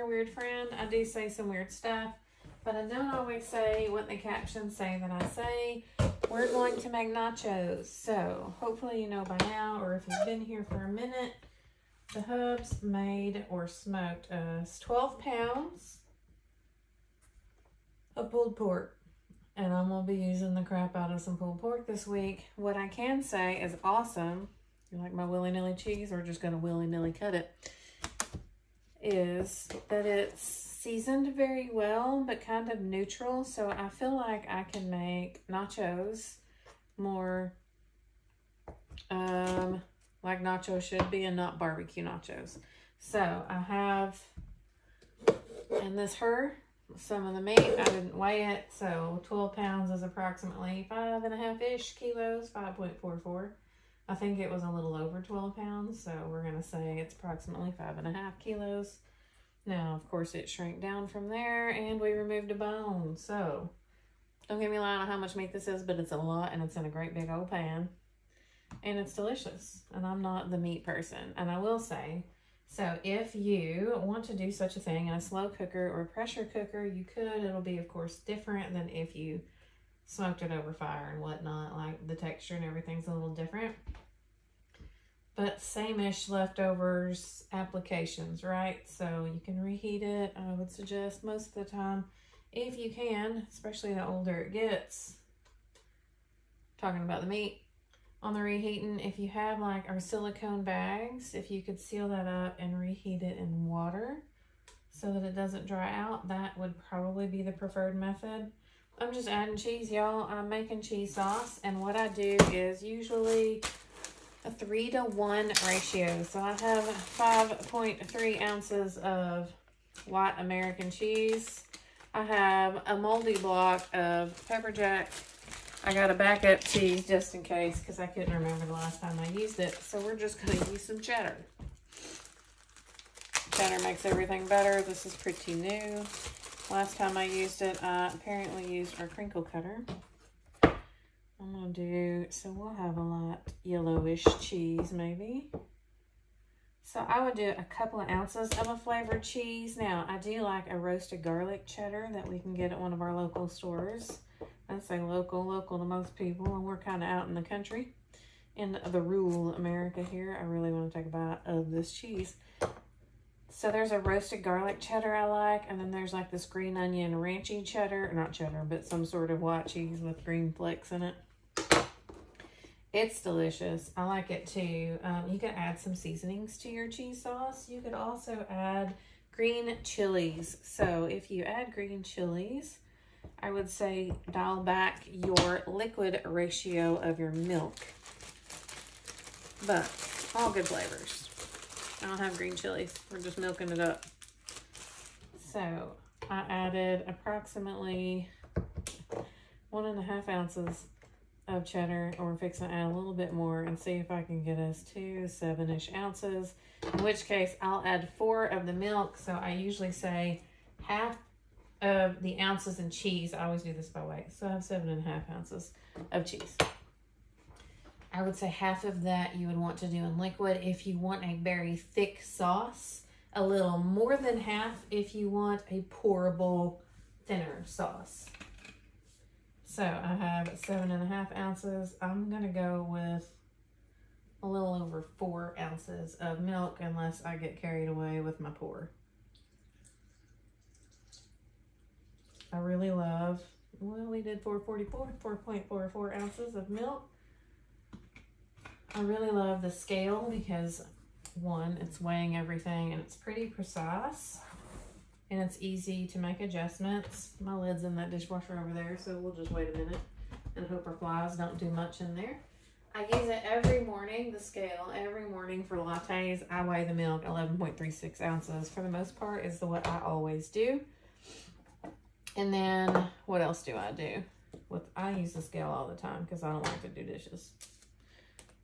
your weird friend. I do say some weird stuff, but I don't always say what the captions say that I say. We're going to make nachos. So hopefully you know by now, or if you've been here for a minute, the hubs made or smoked us 12 pounds of pulled pork. And I'm going to be using the crap out of some pulled pork this week. What I can say is awesome. You like my willy-nilly cheese, or just going to willy-nilly cut it? Is that it's seasoned very well, but kind of neutral. So I feel like I can make nachos more like nachos should be, and not barbecue nachos. So I have in this some of the meat. I didn't weigh it, so 12 pounds is approximately 5.5-ish kilos, 5.44. I think it was a little over 12 pounds, so we're going to say it's approximately 5.5 kilos. Now, of course, it shrank down from there, and we removed a bone. So, don't get me wrong on how much meat this is, but it's a lot, and it's in a great big old pan. And it's delicious, and I'm not the meat person. And I will say, so if you want to do such a thing in a slow cooker or a pressure cooker, you could. It'll be, of course, different than if you smoked it over fire and whatnot. Like, the texture and everything's a little different. But same-ish leftovers applications, right? So you can reheat it. I would suggest most of the time, if you can, especially the older it gets, talking about the meat, on the reheating, if you have like our silicone bags, if you could seal that up and reheat it in water so that it doesn't dry out, that would probably be the preferred method. I'm just adding cheese, y'all. I'm making cheese sauce, and what I do is usually a 3-to-1 ratio. So I have 5.3 ounces of white American cheese. I have a moldy block of pepper jack. I got a backup cheese just in case, because I couldn't remember the last time I used it. So we're just going to use some cheddar. Cheddar makes everything better. This is pretty new. Last time I used it, I apparently used our crinkle cutter. I'm going to do, so we'll have a light yellowish cheese maybe. So I would do a couple of ounces of a flavored cheese. Now, I do like a roasted garlic cheddar that we can get at one of our local stores. I say local to most people, and we're kind of out in the country, in the rural America here. I really want to take a bite of this cheese. So there's a roasted garlic cheddar I like, and then there's like this green onion ranchy cheddar, not cheddar, but some sort of white cheese with green flakes in it. It's delicious. I like it too. You can add some seasonings to your cheese sauce. You could also add green chilies. So if you add green chilies, I would say dial back your liquid ratio of your milk. But all good flavors. I don't have green chilies. We're just milking it up. So I added approximately 1.5 ounces of cheddar, or we're fixing to add a little bit more and see if I can get us to 7-ish ounces. In which case I'll add 4 of the milk. So I usually say half of the ounces in cheese. I always do this by weight. So I have 7.5 ounces of cheese. I would say half of that you would want to do in liquid if you want a very thick sauce. A little more than half if you want a pourable, thinner sauce. So I have 7.5 ounces. I'm going to go with a little over 4 ounces of milk unless I get carried away with my pour. I really love, well, we did 4.44 ounces of milk. I really love the scale because, one, it's weighing everything and it's pretty precise and it's easy to make adjustments. My lid's in that dishwasher over there, so we'll just wait a minute and hope our flies don't do much in there. I use it every morning, the scale, every morning for lattes. I weigh the milk 11.36 ounces. For the most part is what I always do. And then what else do I do? I use the scale all the time because I don't like to do dishes.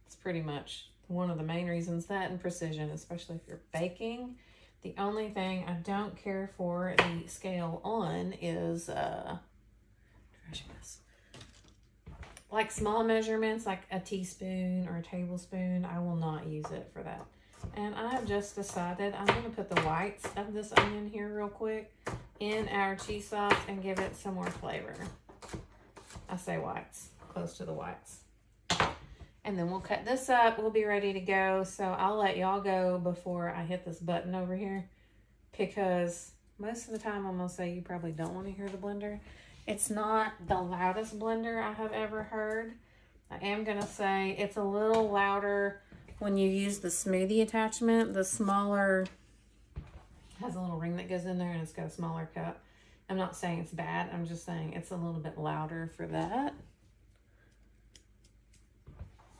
It's pretty much one of the main reasons, that and precision, especially if you're baking. The only thing I don't care for the scale on is like small measurements, like a teaspoon or a tablespoon. I will not use it for that. And I have just decided I'm going to put the whites of this onion here real quick in our cheese sauce and give it some more flavor. I say whites, close to the whites. And then we'll cut this up. We'll be ready to go. So I'll let y'all go before I hit this button over here, because most of the time I'm going to say you probably don't want to hear the blender. It's not the loudest blender I have ever heard. I am going to say it's a little louder when you use the smoothie attachment. The smaller has a little ring that goes in there and it's got a smaller cup. I'm not saying it's bad. I'm just saying it's a little bit louder for that.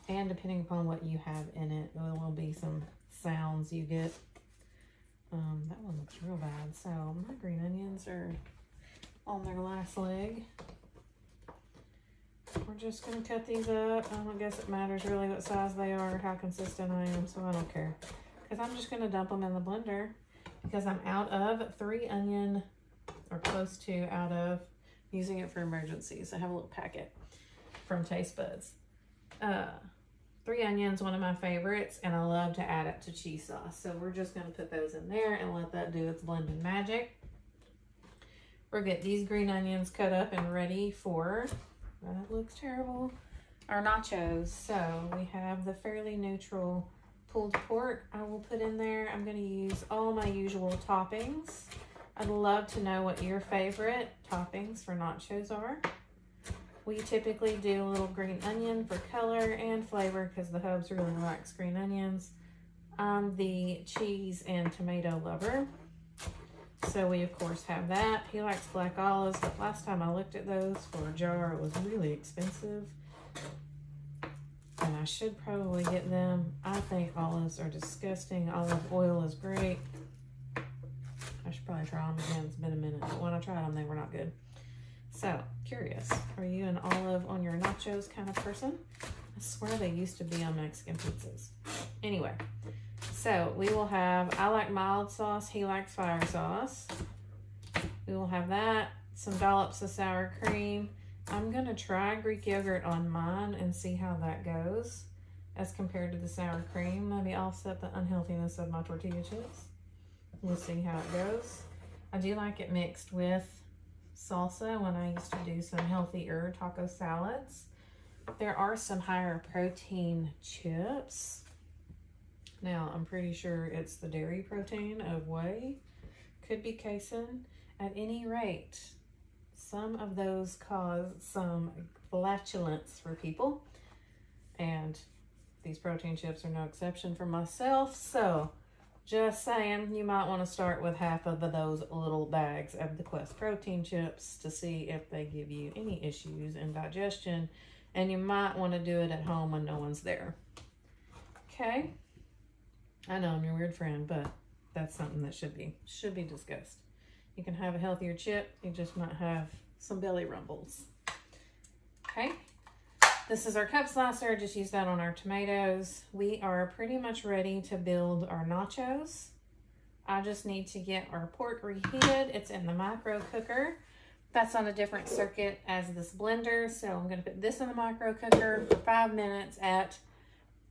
And depending upon what you have in it, there will be some sounds you get. That one looks real bad. So my green onions are on their last leg. We're just going to cut these up. I don't guess it matters really what size they are or how consistent I am, so I don't care. Because I'm just going to dump them in the blender because I'm out of 3 onion, or close to out of, using it for emergencies. I have a little packet from Taste Buds. 3 onions, one of my favorites, and I love to add it to cheese sauce. So we're just going to put those in there and let that do its blending magic. We'll get these green onions cut up and ready for, that looks terrible, our nachos. So we have the fairly neutral pulled pork I will put in there. I'm going to use all my usual toppings. I'd love to know what your favorite toppings for nachos are. We typically do a little green onion for color and flavor because the hubs really likes green onions. I'm the cheese and tomato lover, so we of course have that. He likes black olives, but last time I looked at those for a jar, it was really expensive. And I should probably get them. I think olives are disgusting. Olive oil is great. I should probably try them again. It's been a minute, but when I tried them, they were not good. So, curious, are you an olive on your nachos kind of person? I swear they used to be on Mexican pizzas. Anyway, so we will have, I like mild sauce, he likes fire sauce. We will have that, some dollops of sour cream. I'm going to try Greek yogurt on mine and see how that goes as compared to the sour cream. Maybe offset the unhealthiness of my tortilla chips. We'll see how it goes. I do like it mixed with salsa when I used to do some healthier taco salads. There are some higher protein chips. Now, I'm pretty sure it's the dairy protein of whey. Could be casein. At any rate, some of those cause some flatulence for people. And these protein chips are no exception for myself. So, just saying, you might want to start with half of those little bags of the Quest protein chips to see if they give you any issues in digestion. And you might want to do it at home when no one's there. Okay? I know I'm your weird friend, but that's something that should be discussed. You can have a healthier chip. You just might have some belly rumbles. Okay? This is our cup slicer. Just use that on our tomatoes. We are pretty much ready to build our nachos. I just need to get our pork reheated. It's in the micro cooker. That's on a different circuit as this blender. So I'm going to put this in the micro cooker for 5 minutes at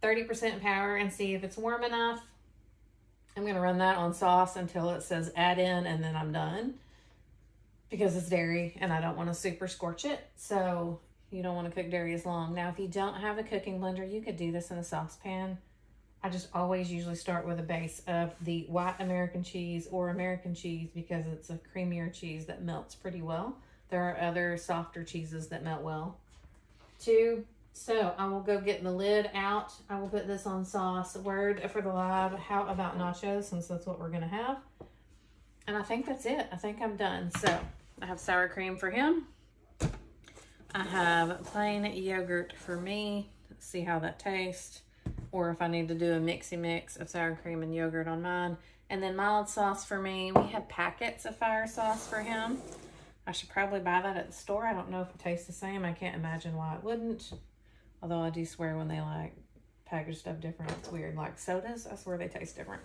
30% power and see if it's warm enough. I'm going to run that on sauce until it says add in, and then I'm done because it's dairy and I don't want to super scorch it. So you don't want to cook dairy as long. Now, if you don't have a cooking blender, you could do this in a saucepan. I just always usually start with a base of the white American cheese or American cheese because it's a creamier cheese that melts pretty well. There are other softer cheeses that melt well too. So I will go get the lid out. I will put this on sauce. Word for the live, how about nachos, since that's what we're going to have. And I think that's it. I think I'm done. So I have sour cream for him. I have plain yogurt for me. Let's see how that tastes. Or if I need to do a mixy mix of sour cream and yogurt on mine. And then mild sauce for me. We have packets of fire sauce for him. I should probably buy that at the store. I don't know if it tastes the same. I can't imagine why it wouldn't. Although I do swear when they like package stuff different, it's weird. Like sodas, I swear they taste different.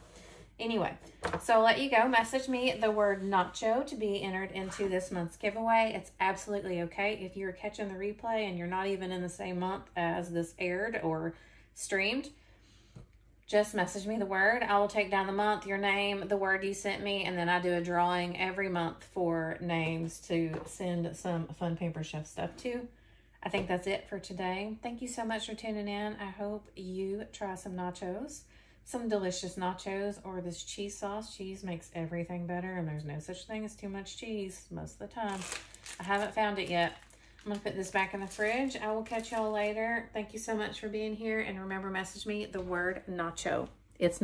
Anyway, so I'll let you go. Message me the word nacho to be entered into this month's giveaway. It's absolutely okay if you're catching the replay and you're not even in the same month as this aired or streamed. just message me the word. I will take down the month, your name, the word you sent me, and then I do a drawing every month for names to send some fun Pampered Chef stuff to. I think that's it for today. Thank you so much for tuning in. I hope you try some nachos, some delicious nachos, or this cheese sauce. Cheese makes everything better, and there's no such thing as too much cheese most of the time. I haven't found it yet. I'm going to put this back in the fridge. I will catch y'all later. Thank you so much for being here. And remember, message me the word nacho. It's